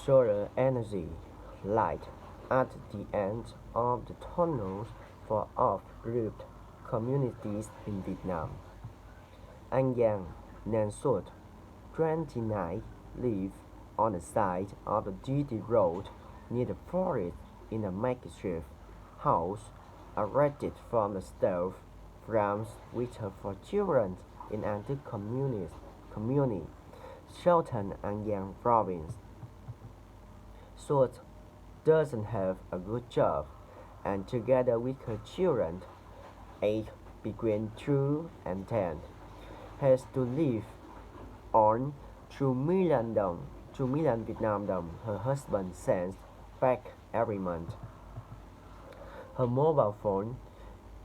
solar energy light at the end of the tunnels for off-grid communities in Vietnam. Anh Giang Nam Sot, 29, live on the side of the dirty road near the forest in a makeshift house erected from the stove frames with her for children in community, Southern An Giang province. Sot doesn't have a good job, and together with her children, aged between 2 and 10, has to live on 2 million Vietnam dong her husband sends back every month. Her mobile phone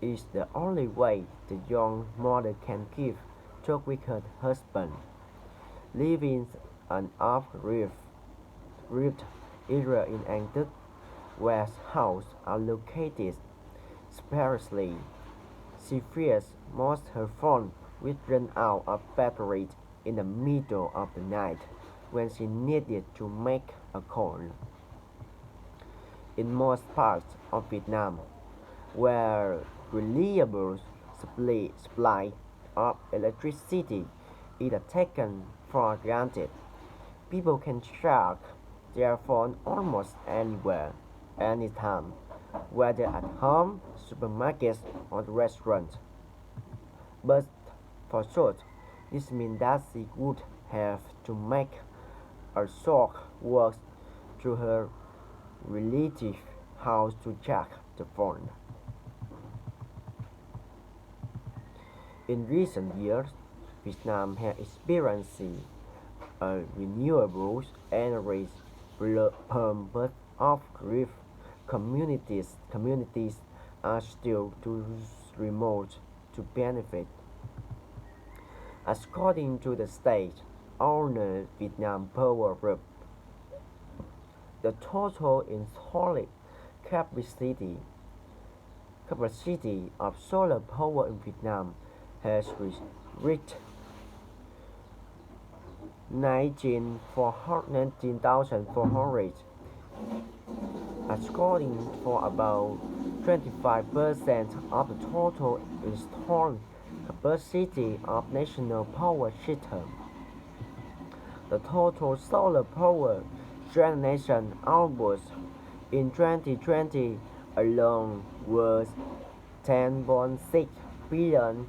is the only way the young mother can keep talk with her husband. Living an off-grid area in An Tức, where houses are located sparsely, she fears most her phone will run out of battery in the middle of the night when she needed to make a call. In most parts of Vietnam, where reliable supply of electricity is taken for granted, people can charge their phone almost anywhere, anytime, whether at home, supermarkets, or restaurants. But for Sot, this means that she would have to make a short walk to her relative house to charge the phone. In recent years, Vietnam has experienced a renewable energy boom, but off-grid communities are still too remote to benefit. According to the state-owned Vietnam Power Group, the total installed capacity of solar power in Vietnam has reached 19,400, accounting for about 25% of the total installed capacity of national power system. The total solar power generation output in 2020 alone was 10.6 billion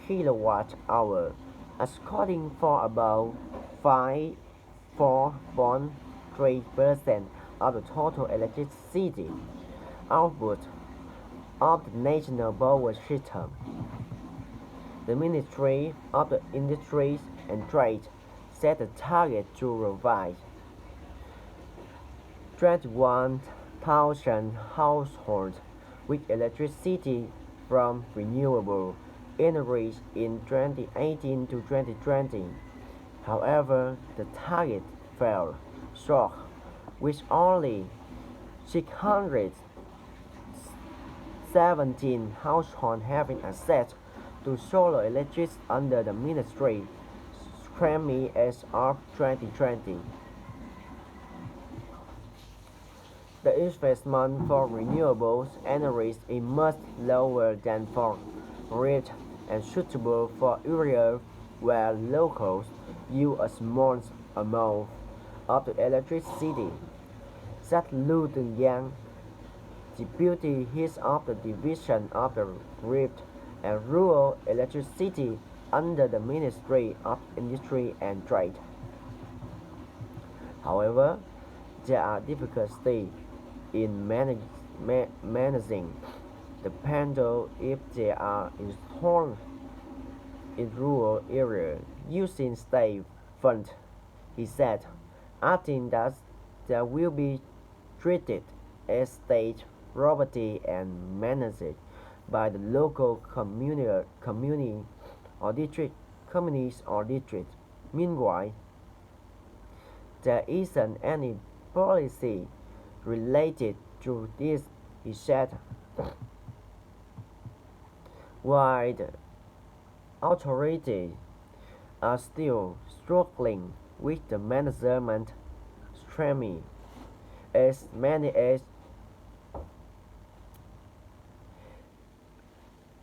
kilowatt-hours, accounting for about 4.3% of the total electricity output of the national power system. The Ministry of the Industry and Trade set a target to provide 21,000 households with electricity from renewable energy in 2018 to 2020. However, the target fell short, with only 617 households having access to solar electricity under the ministry scheme as of 2020. The investment for renewable energy is much lower than for grid and suitable for areas where locals use a small amount of the electricity, said Lu Yang, deputy head of the Division of the Grid and Rural Electricity under the Ministry of Industry and Trade. However, there are difficulties in managing the panel if they are installed in rural areas using state funds, he said, adding that they will be treated as state property and managed by the local community or district communities or district. Meanwhile, there isn't any policy related to this, he said. While the authorities are still struggling with the management Tremi, as many as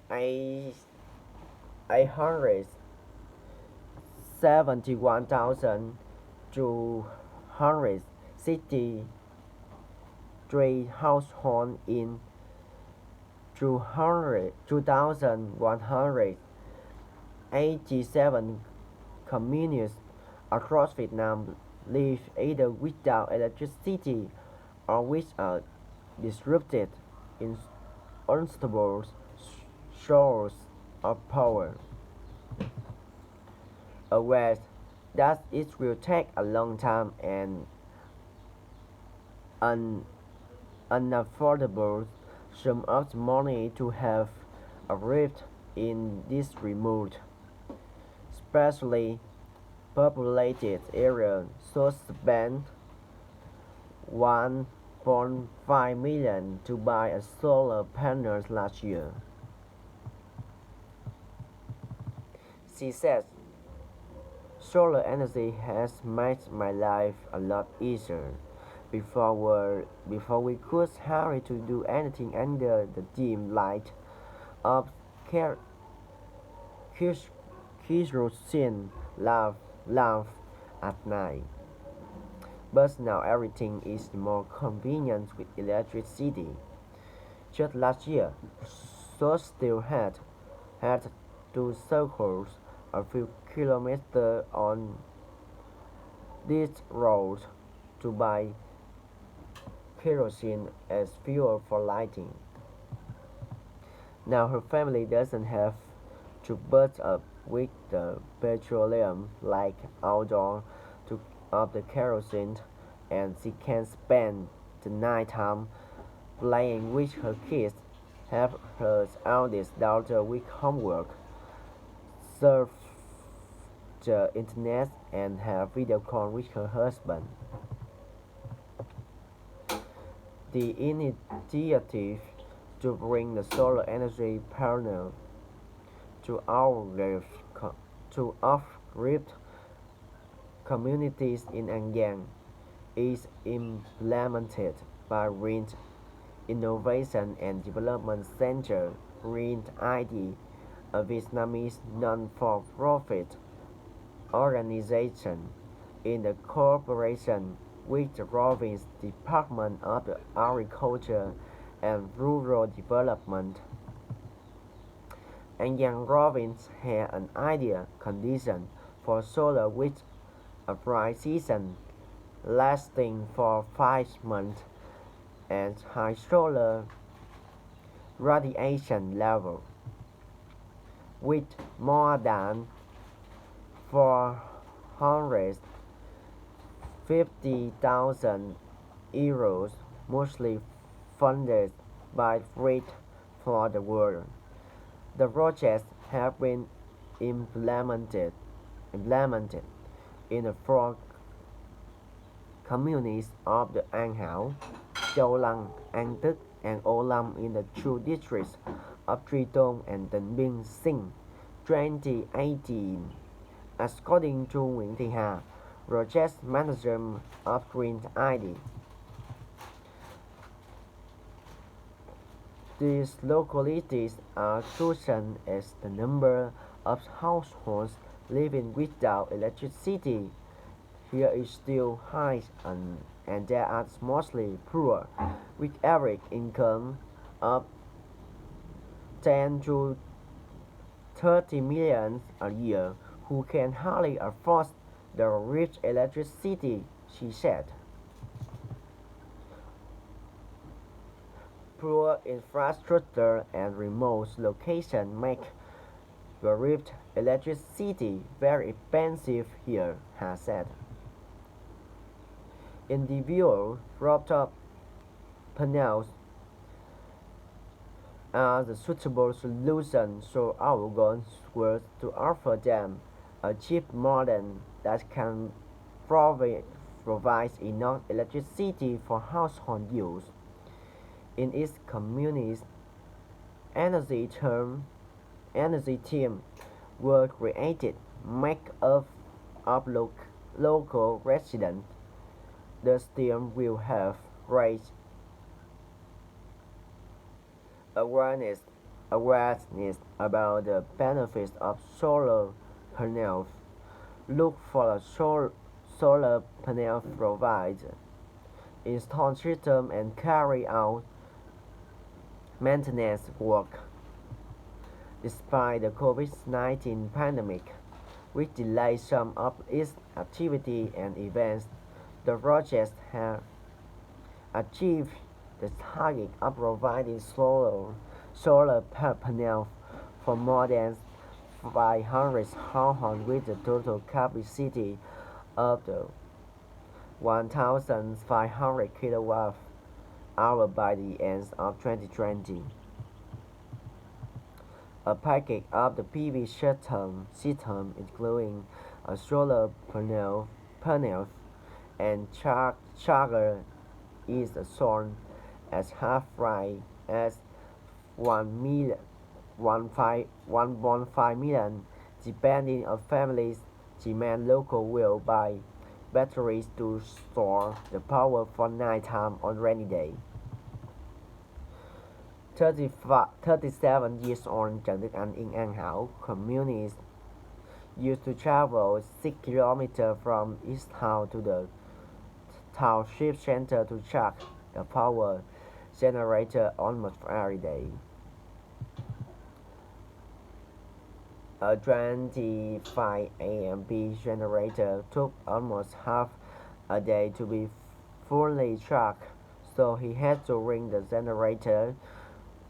871,263 households in 2,187 communities across Vietnam live either without electricity or with a disrupted, unstable source of power. Aware that it will take a long time and an unaffordable sum of money to have arrived in this remote, sparsely populated area, so spent 1.5 million to buy a solar panels last year. She said, solar energy has made my life a lot easier. Before we could hurry to do anything under the dim light of ker- kerosene lamp at night. But now everything is more convenient with electricity. Just last year, so still had to circle a few kilometers on this road to buy kerosene as fuel for lighting. Now her family doesn't have to put up with the petroleum like outdoor to of the kerosene, and she can spend the night time playing with her kids, help her eldest daughter with homework, surf the internet, and have video call with her husband. The initiative to bring the solar energy panel to off-grid communities in An Giang is implemented by Wind Innovation and Development Center (RIND ID), a Vietnamese non-for-profit organization in the cooperation with the province Department of Agriculture and Rural Development. And young province had an ideal condition for solar with a bright season lasting for 5 months and high solar radiation level, with more than 450,000 euros, mostly funded by Freight for the World. The projects have been implemented in the four communities of the An Hảo, Châu Lăng, An Tức, and Ô Lam in the two districts of Tri Tôn and Tân Biên since 2018. According to Nguyễn Thị Hà, project manager of Green ID. These localities are chosen as the number of households living without electricity here is still high and they are mostly poor, with average income of 10 to 30 million a year who can hardly afford the rich electricity, she said. Poor infrastructure and remote location make the electricity very expensive here, has said. Individual rooftop panels are the suitable solution, so our goal was to offer them a cheap model that can provide enough electricity for household use. In its communities, energy teams were created, made up of local residents, The team will have raised awareness awareness about the benefits of solar panels. Look for a solar panel provider, install system and carry out maintenance work. Despite the COVID-19 pandemic, which delayed some of its activity and events, the project has achieved the target of providing solar panels for more than 500 households with a total capacity of the 1,500 kilowatt hour by the end of 2020. A package of the PV system including a solar panel and charger is sold as half price as 1 million, 1.5 million, depending on families' demand. Local will buy batteries to store the power for nighttime on rainy day. 37 years old Trần Đức Anh in An Hảo communist used to travel 6 kilometers from his town to the township center to charge the power generator almost every day. A 25 amp generator took almost half a day to be fully charged, so he had to bring the generator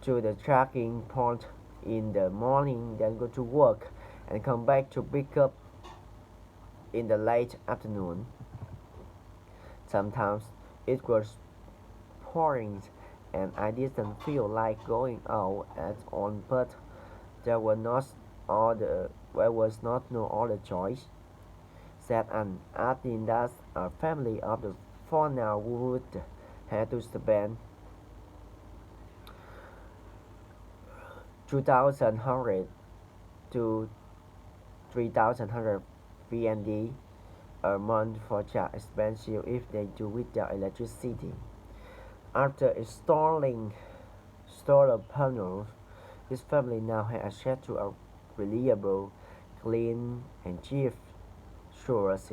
to the charging point in the morning, then go to work and come back to pick up in the late afternoon. Sometimes it was pouring and I didn't feel like going out at all, but there was not no other choice, said Anne, adding that a family of the four now would have to spend 2,100 to 3,100 VND a month for charge expensive if they do without electricity. After installing solar panels, this family now has access to a reliable, clean, and cheap source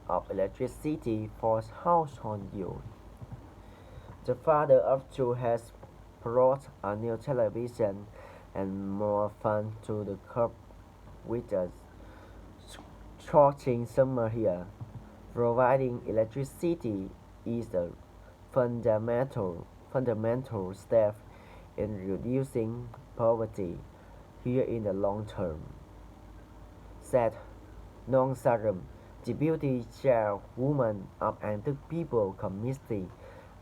of electricity for household use. The father of two has brought a new television and more fun to the club with a scorching summer here. Providing electricity is a fundamental step in reducing poverty here in the long term, said Nong Sarum, deputy chairwoman of Antuk People Committee,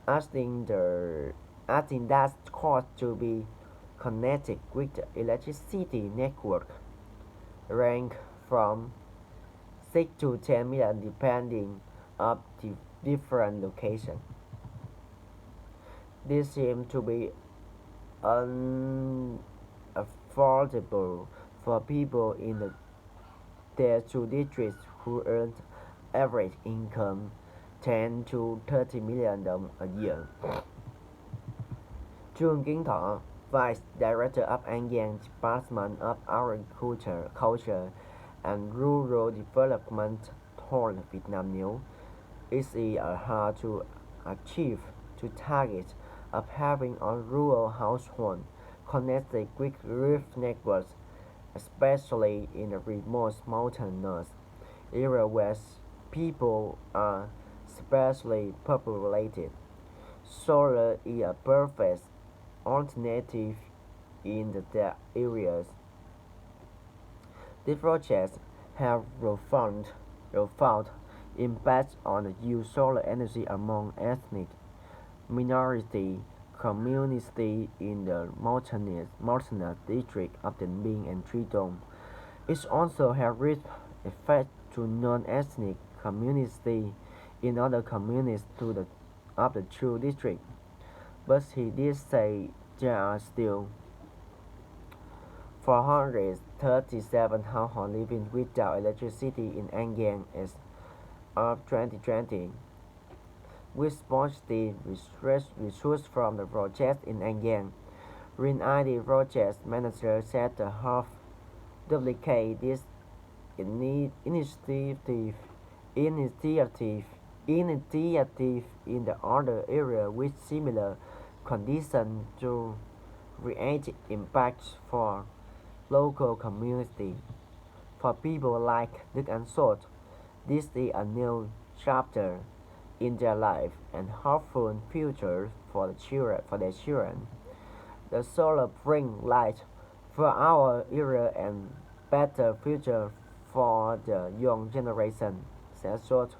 asking that cost to be connected with the electricity network rank from 6 to 10 million depending on the different locations. This seems to be unaffordable for people in their two districts who earn average income 10 to 30 million đồng a year. Trương Kiến Thọ, Vice Director of An Giang Department of Agriculture and Rural Development, told Vietnam News, "It's hard to achieve the target of having all rural households connected with grid networks, especially in the remote mountainous areas where people are sparsely populated. Solar is a perfect alternative in the areas. These projects have profound impact on the use of solar energy among ethnic minority communities in the mountainous district of Tân Biên and Tri Tôn. It also has real effect to non-ethnic communities in other communities of the two districts. But he did say there are still 437 households living without electricity in An Giang as of 2020. with positive results from the project in Anyan. Green ID project manager said the half duplicate this initiative initiative initiative in the other area with similar conditions to create impacts for local community. For people like Đức and Sot, this is a new chapter in their life and hopeful future for their children. The solar bring light for our era and better future for the young generation, said Sot.